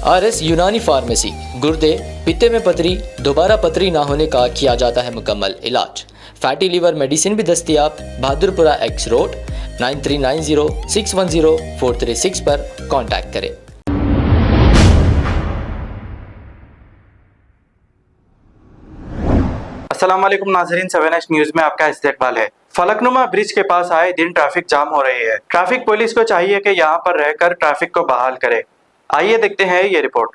RS Unani pharmacy, गुर्दे, पित्ते में पथरी, दोबारा पथरी ना होने का किया जाता है मुकम्मल इलाज। फैटी लीवर मेडिसिन भी दस्तियाब। बहादुरपुरा X रोड 9390610436 पर कांटेक्ट करें। अस्सलाम वालेकुम नाज़रीन, 7H न्यूज़ में आपका इस्तकबाल है। फलकनुमा ब्रिज के पास आए दिन ट्रैफिक जाम हो रही है। ट्रैफिक पुलिस को चाहिए कि यहाँ पर रहकर ट्रैफिक को बहाल करे। आइए देखते हैं ये रिपोर्ट।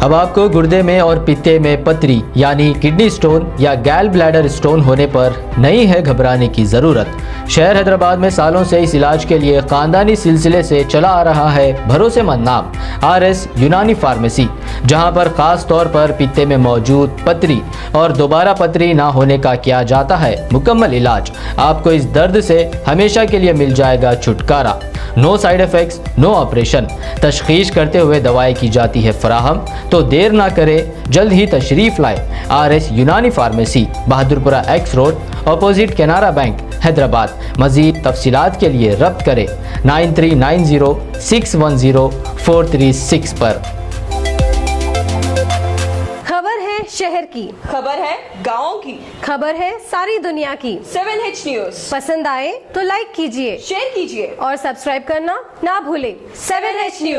अब आपको गुर्दे में और पित्ते में पथरी यानी किडनी स्टोन या गैल ब्लैडर स्टोन होने पर नहीं है घबराने की जरूरत। शहर हैदराबाद में सालों से इस इलाज के लिए खानदानी सिलसिले से चला आ रहा है भरोसेमंद नाम RS यूनानी फार्मेसी, जहां पर खास तौर पर पित्ते में मौजूद पथरी और दोबारा पथरी ना होने का किया जाता है मुकम्मल इलाज। आपको इस दर्द से हमेशा के लिए मिल जाएगा छुटकारा। No side effects, no operation. तशखीस करते हुए दवाएं की जाती है फराहम। तो देर ना करें, जल्द ही तशरीफ लाए RS Unani pharmacy, Bahadurpura X road, opposite Canara bank, Hyderabad. मजीद तफसीलात के लिए रब्त करें 9390610436 पर। खबर है शहर की, खबर है गाँव की, खबर है सारी दुनिया की। 7H न्यूज पसंद आए तो लाइक कीजिए, शेयर कीजिए और सब्सक्राइब करना ना भूलें। 7H news.